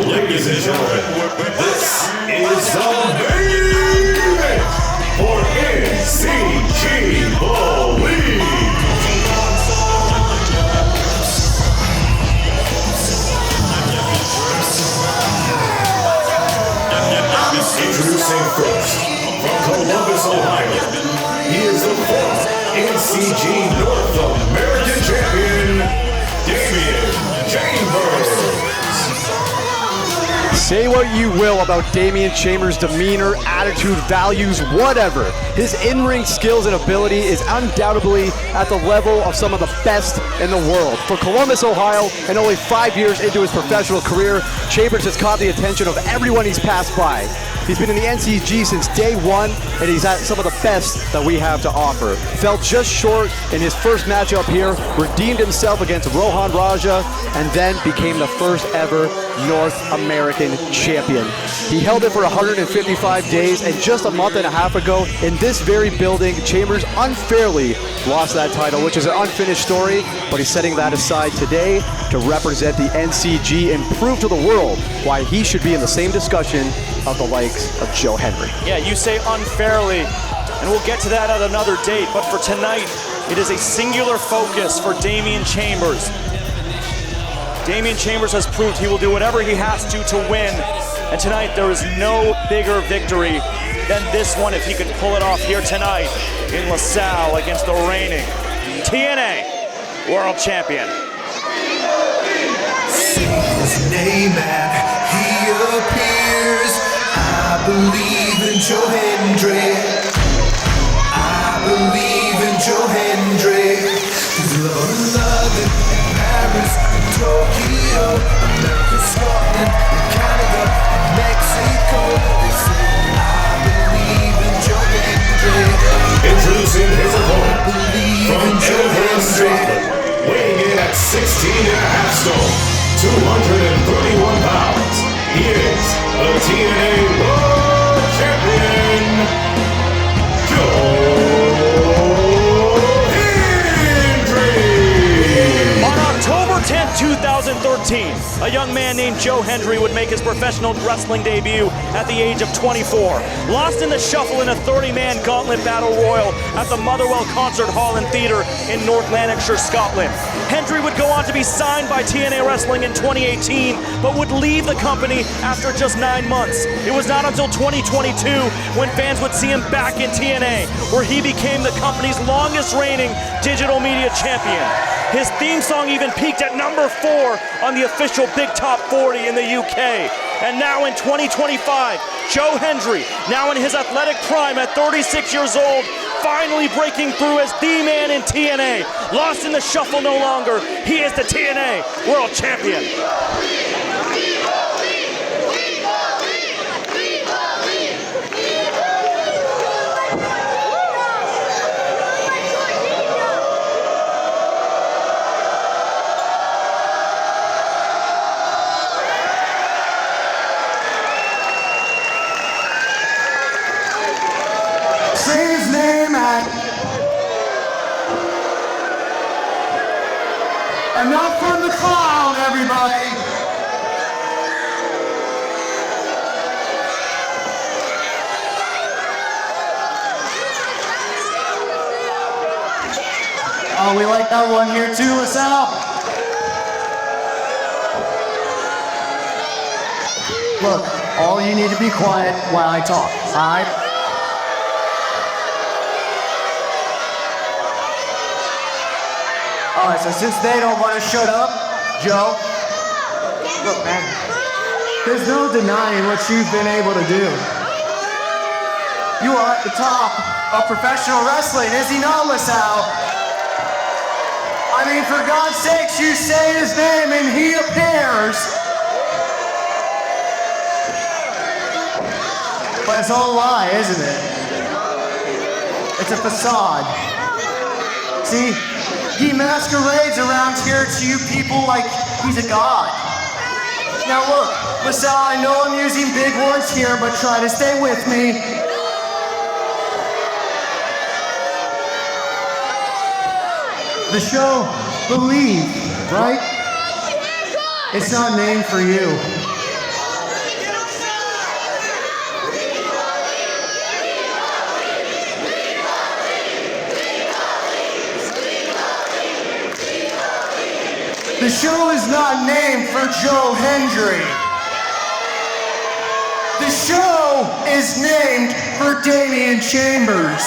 Ladies and gentlemen, this is the main event for NCG Believe. Introducing first, from Columbus, Ohio, he is the former NCG North American champion, Damian. Say what you will about Damian Chambers' demeanor, attitude, values, whatever. His in-ring skills and ability is undoubtedly at the level of some of the best in the world. For Columbus, Ohio, and only 5 years into his professional career, Chambers has caught the attention of everyone he's passed by. He's been in the NCG since day one, and he's at some of the best that we have to offer. Fell just short in his first matchup here, redeemed himself against Rohan Raja, and then became the first ever North American champion. He held it for 155 days, and just a month and a half ago, in this very building, Chambers unfairly lost that title, which is an unfinished story, but he's setting that aside today to represent the NCG and prove to the world why he should be in the same discussion of the likes of Joe Hendry. Yeah, you say unfairly, and we'll get to that at another date, but for tonight, it is a singular focus for Damian Chambers. Damian Chambers has proved he will do whatever he has to win, and tonight there is no bigger victory than this one if he could pull it off here tonight in LaSalle against the reigning TNA World Champion. See his name and he appears. I believe in Joe Hendry. I believe in Joe Hendry. His London and Paris and Tokyo, America, Scotland and Canada and Mexico. They say I believe in Joe Hendry. Introducing his opponent from Joe Edinburgh, Scotland, weighing in at 16.5 stone, 231 pounds. He is the TNA World Champion, Joe Hendry. On October 10, 2013, a young man named Joe Hendry would make his professional wrestling debut at the age of 24. Lost in the shuffle in a 30-man gauntlet battle royal at the Motherwell Concert Hall and Theatre in North Lanarkshire, Scotland. Hendry would go on to be signed by TNA Wrestling in 2018, but would leave the company after just 9 months. It was not until 2022 when fans would see him back in TNA, where he became the company's longest reigning digital media champion. His theme song even peaked at number 4 on the official Big Top 40 in the UK. And now in 2025, Joe Hendry, now in his athletic prime at 36 years old, finally breaking through as the man in TNA. Lost in the shuffle no longer. He is the TNA World Champion. Say his name and enough from the clown, everybody. Oh, we like that one here too, LaSalle. Look, all you need to be quiet while I talk, all right? All right, so since they don't want to shut up, Joe, look, man, there's no denying what you've been able to do. You are at the top of professional wrestling, is he not, LaSalle? I mean, for God's sakes, you say his name and he appears. But it's all a lie, isn't it? It's a facade. See? He masquerades around here to you people like he's a god. Now look, LaSalle, I know I'm using big words here, but try to stay with me. The show Believe, right? It's not named for you. The show is not named for Joe Hendry. The show is named for Damian Chambers.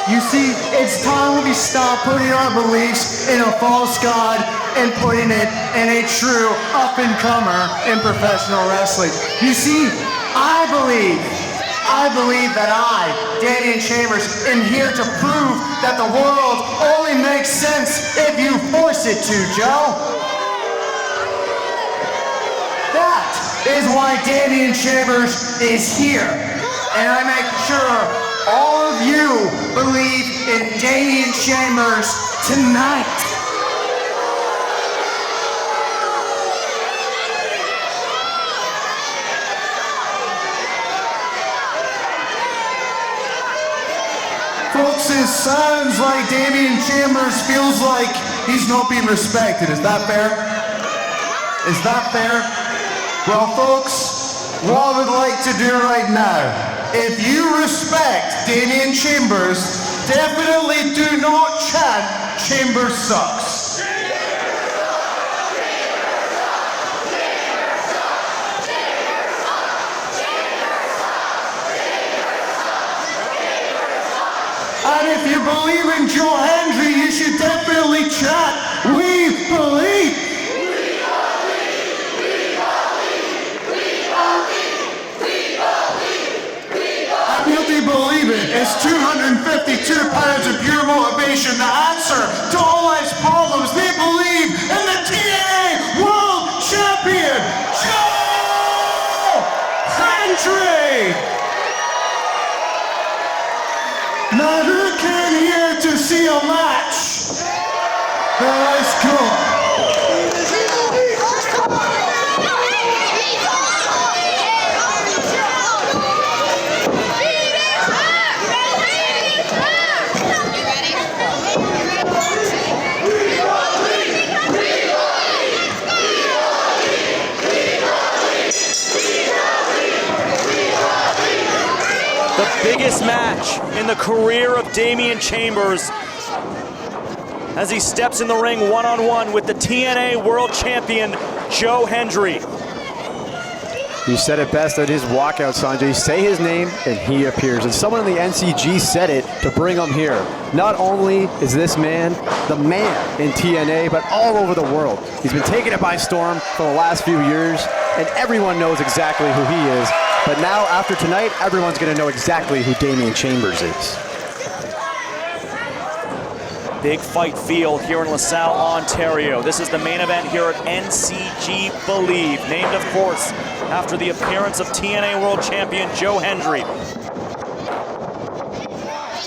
You see, it's time we stop putting our beliefs in a false god and putting it in a true up-and-comer in professional wrestling. You see, I believe that I, Damian Chambers, am here to prove that the world only makes sense if you force it to, Joe. That is why Damian Chambers is here. And I make sure all of you believe in Damian Chambers tonight. Folks, it sounds like Damian Chambers feels like he's not being respected. Is that fair? Is that fair? Well, folks, what I would like to do right now, if you respect Damian Chambers, definitely do not chant Chambers sucks. And if you believe in Joe Hendry, you should definitely chant, "We believe." And if you believe it, it's 252 pounds of pure motivation, the answer to all life's problems. They believe in the TNA World Champion, Joe Hendry. Now who came here to see a match? Let's go. The biggest match in the career of Damian Chambers as he steps in the ring one-on-one with the TNA World Champion, Joe Hendry. You said it best at his walkout, Sanjay. Say his name and he appears. And someone in the NCG said it to bring him here. Not only is this man the man in TNA, but all over the world. He's been taking it by storm for the last few years, and everyone knows exactly who he is. But now, after tonight, everyone's going to know exactly who Damian Chambers is. Big fight field here in LaSalle, Ontario. This is the main event here at NCG Believe, named, of course, after the appearance of TNA World Champion Joe Hendry.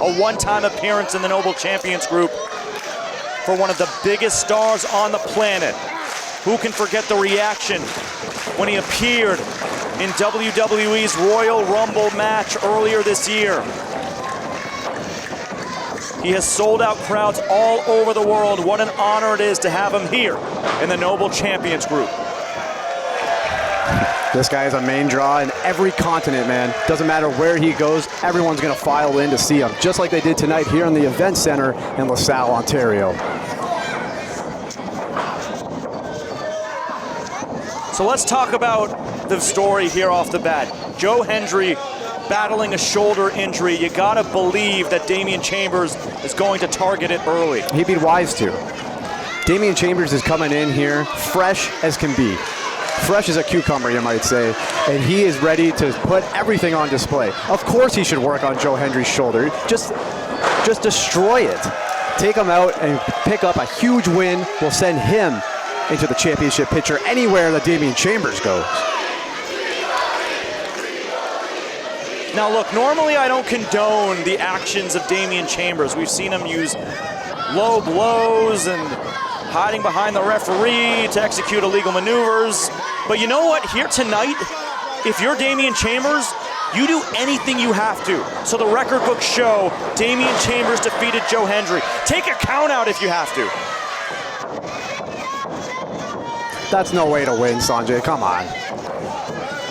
A one-time appearance in the Noble Champions group for one of the biggest stars on the planet. Who can forget the reaction when he appeared in WWE's Royal Rumble match earlier this year? He has sold out crowds all over the world. What an honor it is to have him here in the Noble Champions group. This guy is a main draw in every continent, man. Doesn't matter where he goes, everyone's gonna file in to see him, just like they did tonight here in the event center in LaSalle, Ontario. So let's talk about the story here off the bat. Joe Hendry battling a shoulder injury. You gotta believe that Damian Chambers is going to target it early. He'd be wise to. Damian Chambers is coming in here fresh as can be. Fresh as a cucumber, you might say. And he is ready to put everything on display. Of course he should work on Joe Hendry's shoulder. Just destroy it. Take him out and pick up a huge win. Will send him into the championship picture anywhere that Damian Chambers goes. Now look, normally I don't condone the actions of Damian Chambers. We've seen him use low blows and hiding behind the referee to execute illegal maneuvers. But you know what? Here tonight, if you're Damian Chambers, you do anything you have to. So the record books show Damian Chambers defeated Joe Hendry. Take a count out if you have to. That's no way to win, Sanjay. Come on.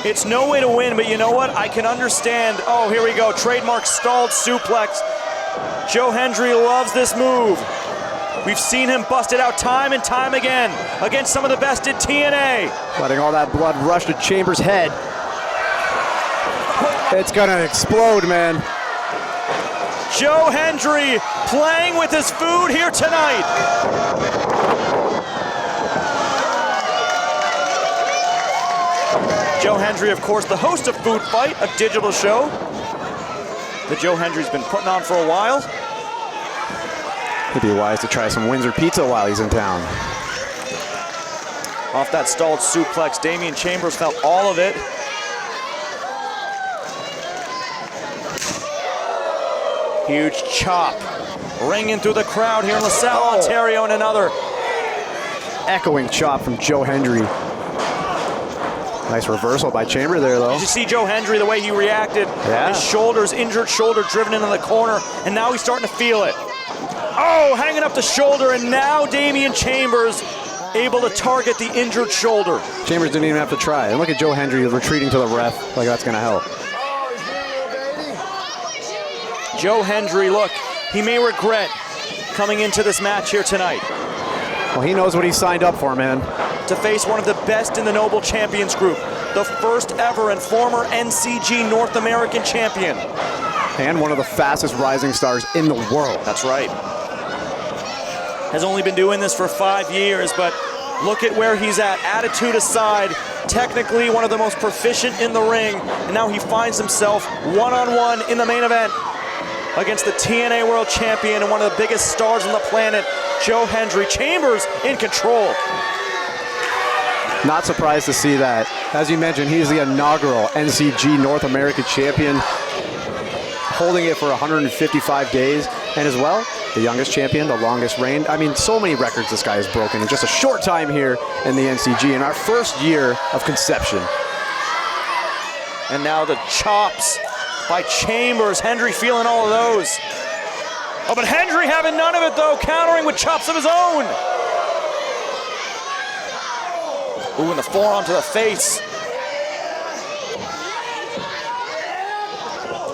It's no way to win, but you know what? I can understand. Oh, here we go. Trademark stalled suplex. Joe Hendry loves this move. We've seen him bust it out time and time again against some of the best in TNA. Letting all that blood rush to Chambers' head. It's gonna explode, man. Joe Hendry playing with his food here tonight. Joe Hendry, of course, the host of Food Fight, a digital show that Joe Hendry's been putting on for a while. It'd be wise to try some Windsor pizza while he's in town. Off that stalled suplex, Damian Chambers felt all of it. Huge chop, ringing through the crowd here in LaSalle, Ontario, and another. Echoing chop from Joe Hendry. Nice reversal by Chamber there, though. Did you see Joe Hendry, the way he reacted? Yeah. His shoulders, injured shoulder driven into the corner, and now he's starting to feel it. Oh, hanging up the shoulder, and now Damian Chambers able to target the injured shoulder. Chambers didn't even have to try. And look at Joe Hendry retreating to the ref like that's gonna help. Joe Hendry, look, he may regret coming into this match here tonight. Well, he knows what he signed up for, man. To face one of the best in the Noble Champions group, the first ever and former NCG North American champion. And one of the fastest rising stars in the world. That's right. Has only been doing this for 5 years, but look at where he's at. Attitude aside, technically one of the most proficient in the ring, and now he finds himself one-on-one in the main event against the TNA World Champion and one of the biggest stars on the planet, Joe Hendry. Chambers in control. Not surprised to see that. As you mentioned, he's the inaugural NCG North American champion, holding it for 155 days, and as well, the youngest champion, the longest reign. I mean, so many records this guy has broken in just a short time here in the NCG, in our first year of conception. And now the chops by Chambers. Hendry feeling all of those. Oh, but Hendry having none of it, though, countering with chops of his own. Ooh, and the forearm to the face.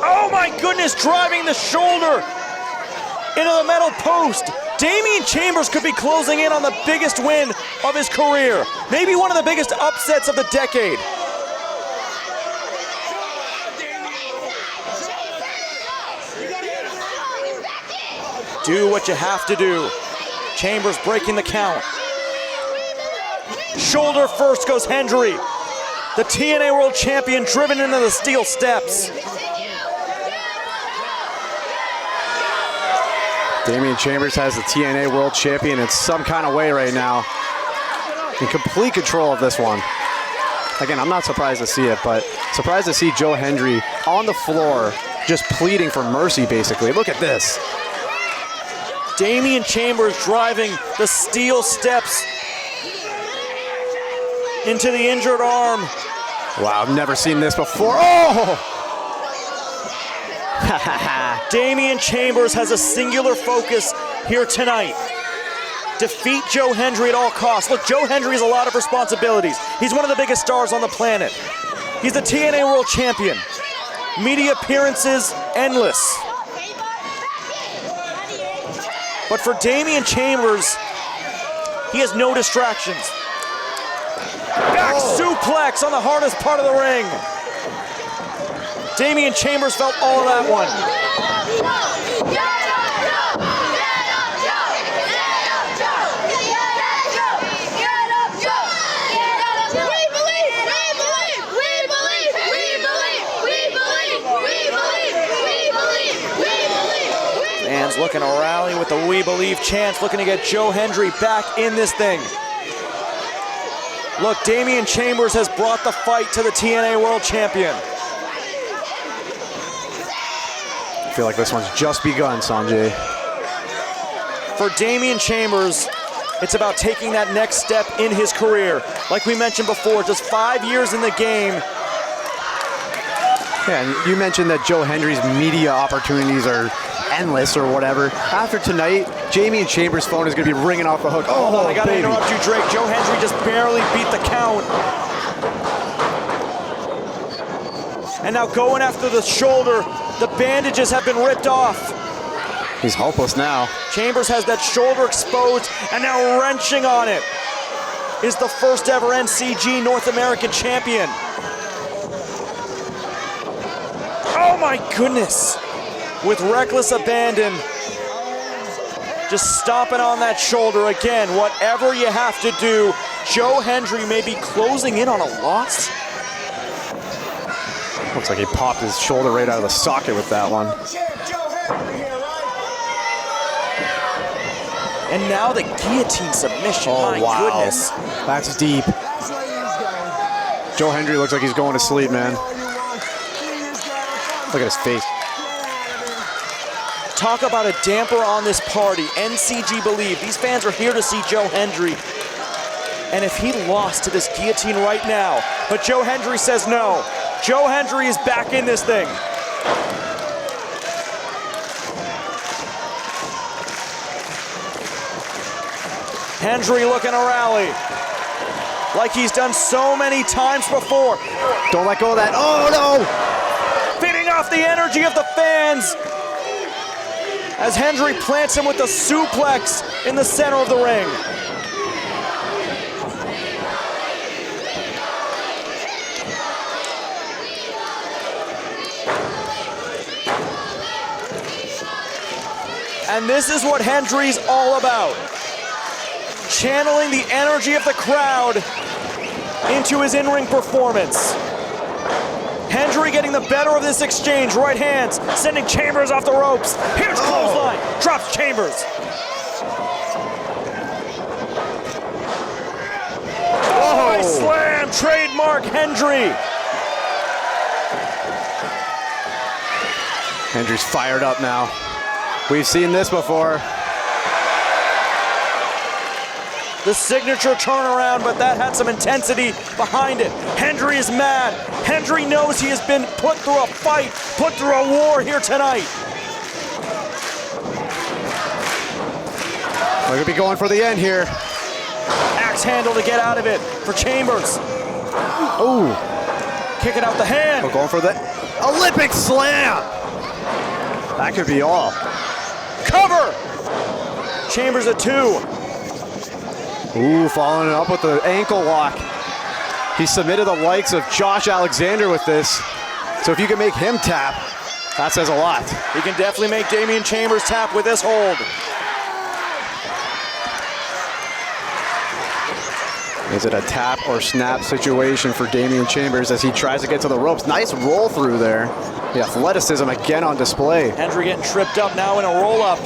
Oh my goodness, driving the shoulder into the metal post. Damian Chambers could be closing in on the biggest win of his career. Maybe one of the biggest upsets of the decade. Do what you have to do. Chambers breaking the count. Shoulder first goes Hendry. The TNA World Champion driven into the steel steps. Damian Chambers has the TNA World Champion in some kind of way right now. In complete control of this one. Again, I'm not surprised to see it, but surprised to see Joe Hendry on the floor just pleading for mercy, basically. Look at this. Damian Chambers driving the steel steps into the injured arm. Wow, I've never seen this before. Oh! Damian Chambers has a singular focus here tonight. Defeat Joe Hendry at all costs. Look, Joe Hendry has a lot of responsibilities. He's one of the biggest stars on the planet. He's the TNA World Champion. Media appearances, endless. But for Damian Chambers, he has no distractions. Back suplex on the hardest part of the ring. Damian Chambers felt all of that one. Fans looking to rally with the We Believe chants, looking to get Joe Hendry back in this thing. Look, Damian Chambers has brought the fight to the TNA World Champion. I feel like this one's just begun, Sanjay. For Damian Chambers, it's about taking that next step in his career. Like we mentioned before, just 5 years in the game. Yeah, and you mentioned that Joe Hendry's media opportunities are endless or whatever. After tonight, Damian Chambers' phone is going to be ringing off the hook. Oh, I got to interrupt you, Drake. Joe Hendry just barely beat the count. And now going after the shoulder, the bandages have been ripped off. He's hopeless now. Chambers has that shoulder exposed and now wrenching on it. Is the first ever NCG North American champion. Oh my goodness. With reckless abandon. Just stomping on that shoulder again. Whatever you have to do. Joe Hendry may be closing in on a loss. Looks like he popped his shoulder right out of the socket with that one. And now the guillotine submission. Oh, my wow. goodness. That's deep. Joe Hendry looks like he's going to sleep, man. Look at his face. Talk about a damper on this party. NCG Believe. These fans are here to see Joe Hendry. And if he lost to this guillotine right now, but Joe Hendry says no. Joe Hendry is back in this thing. Hendry looking to rally. Like he's done so many times before. Don't let go of that. Oh, no! Feeding off the energy of the fans. As Hendry plants him with the suplex in the center of the ring. And this is what Hendry's all about. Channeling the energy of the crowd into his in-ring performance. Hendry getting the better of this exchange. Right hands, sending Chambers off the ropes. Here's clothesline, drops Chambers. Oh, slam, trademark Hendry. Hendry's fired up now. We've seen this before. The signature turnaround, but that had some intensity behind it. Hendry is mad. Hendry knows he has been put through a fight, put through a war here tonight. We're gonna be going for the end here. Axe handle to get out of it for Chambers. Ooh. Kicking out the hand. We're going for the Olympic slam. That could be all. Cover. Chambers at 2. Ooh, following it up with the ankle lock. He submitted the likes of Josh Alexander with this. So if you can make him tap, that says a lot. He can definitely make Damian Chambers tap with this hold. Is it a tap or snap situation for Damian Chambers as he tries to get to the ropes? Nice roll through there. The athleticism again on display. Hendry getting tripped up now in a roll-up.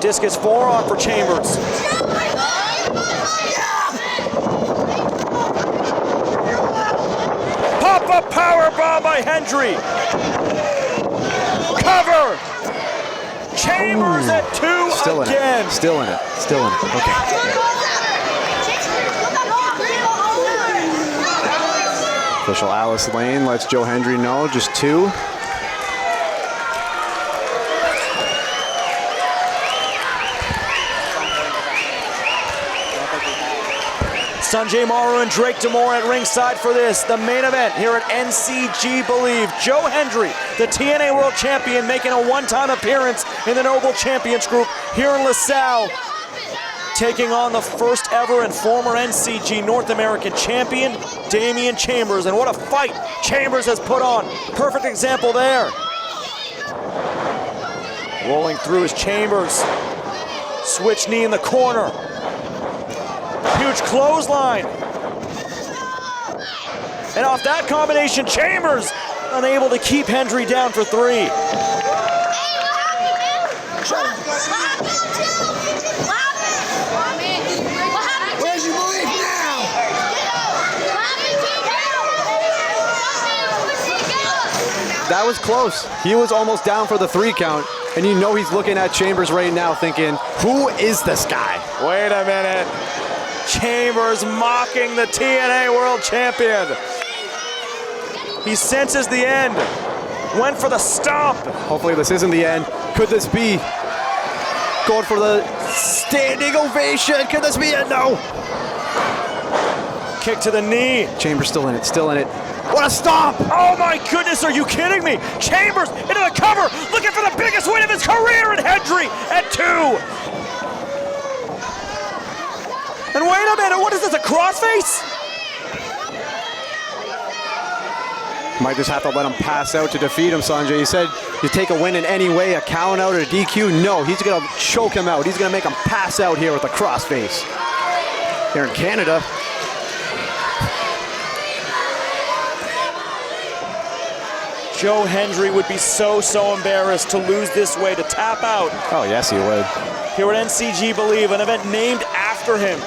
Discus forearm for Chambers. Pop-up powerbomb by Hendry. Cover. Chambers at 2 Still again. in it. Still in it. Still in it. Okay. Official Alice Lane lets Joe Hendry know just 2. Sanjay, Maru, and Drake D'Amore at ringside for this, the main event here at NCG Believe. Joe Hendry, the TNA World Champion, making a one-time appearance in the Noble Champions Group here in LaSalle, taking on the first ever and former NCG North American Champion, Damian Chambers. And what a fight Chambers has put on. Perfect example there. Rolling through his Chambers. Switch knee in the corner. Huge clothesline. And off that combination, Chambers unable to keep Hendry down for 3. Where's your belief now? That was close. He was almost down for the 3 count. And you know he's looking at Chambers right now thinking, who is this guy? Wait a minute. Chambers mocking the TNA World Champion. He senses the end. Went for the stomp. Hopefully this isn't the end. Could this be? Going for the standing ovation. Could this be it? No. Kick to the knee. Chambers still in it, still in it. What a stomp! Oh my goodness, are you kidding me? Chambers into the cover, looking for the biggest win of his career, and Hendry at 2. And wait a minute, what is this, a crossface? Might just have to let him pass out to defeat him, Sanjay. He said you take a win in any way, a count out or a DQ. No, he's gonna choke him out. He's gonna make him pass out here with a crossface. Here in Canada. Joe Hendry would be so embarrassed to lose this way, to tap out. Oh, yes, he would. Here at NCG Believe, an event named after him.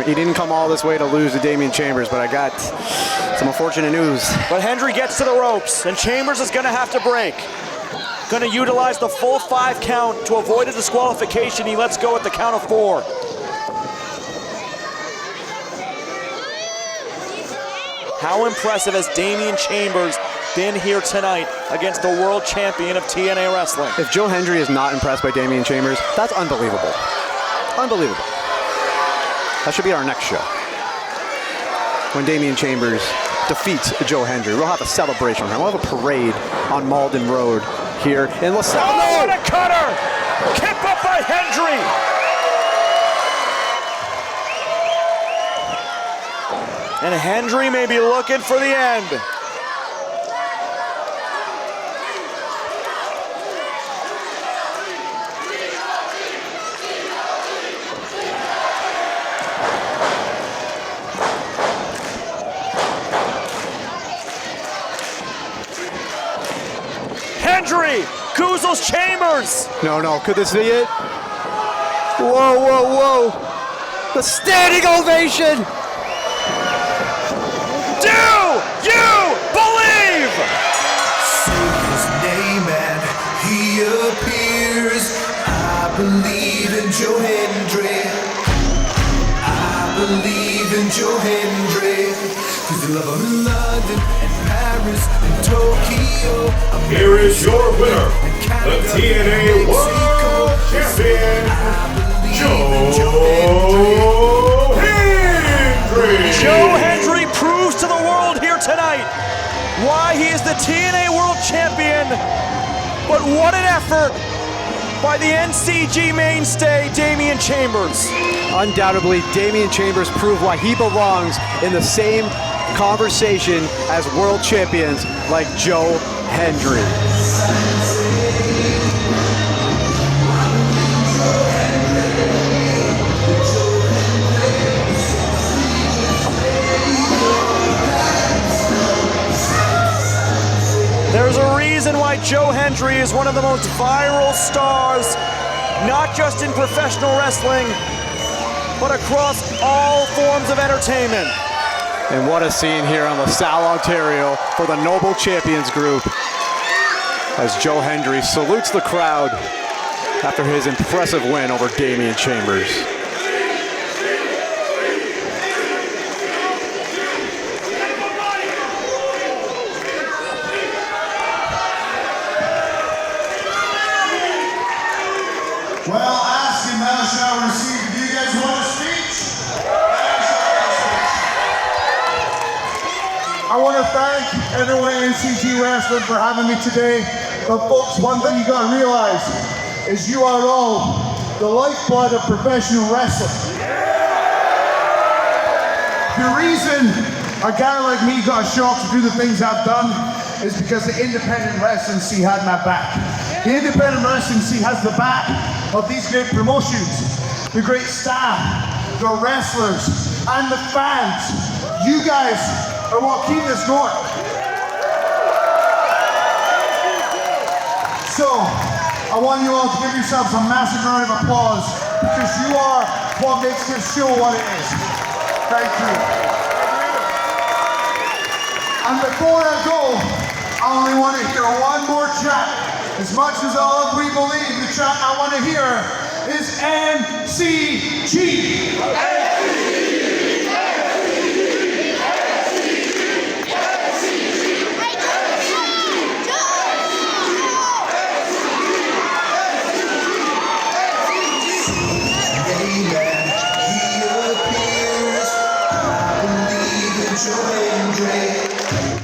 He didn't come all this way to lose to Damian Chambers, but I got some unfortunate news. But Hendry gets to the ropes, and Chambers is gonna have to break. Gonna utilize the full 5 count to avoid a disqualification. He lets go at the count of 4. How impressive has Damian Chambers been here tonight against the world champion of TNA Wrestling? If Joe Hendry is not impressed by Damian Chambers, that's unbelievable. Unbelievable. That should be our next show. When Damian Chambers defeats Joe Hendry. We'll have a celebration. We'll have a parade on Malden Road here in LaSalle. Oh, what a cutter! Kick up by Hendry! And Hendry may be looking for the end. Hendry goozles Chambers. No, could this be it? Whoa. The standing ovation. Do you believe? Say his name and he appears. I believe in Joe Hendry. I believe in Joe Hendry. 'Cause they love him in London and Paris and Tokyo. Here is your winner, the TNA World Champion, Joe Hendry. Joe Hendry proves to the world here tonight why he is the TNA World Champion. But what an effort by the NCG mainstay, Damian Chambers. Undoubtedly, Damian Chambers proved why he belongs in the same conversation as world champions like Joe Hendry. There's a reason why Joe Hendry is one of the most viral stars, not just in professional wrestling, but across all forms of entertainment. And what a scene here in LaSalle, Ontario for the Noble Champions Group as Joe Hendry salutes the crowd after his impressive win over Damian Chambers. Well, ask and thou shalt receive. Do you guys want a speech? I want to thank everyone at NCG Wrestling for having me today. But folks, one thing you got to realize is you are all the lifeblood of professional wrestling. The reason a guy like me got shocked to do the things I've done is because the independent wrestling scene had my back. The independent wrestling scene has the back of these great promotions, the great staff, the wrestlers, and the fans. You guys are what keep this going. So, I want you all to give yourselves a massive round of applause because you are what makes this show what it is. Thank you. And before I go, I only want to hear one more chant. As much as all of we believe, the chant I want to hear is NCG. Joe Hendry.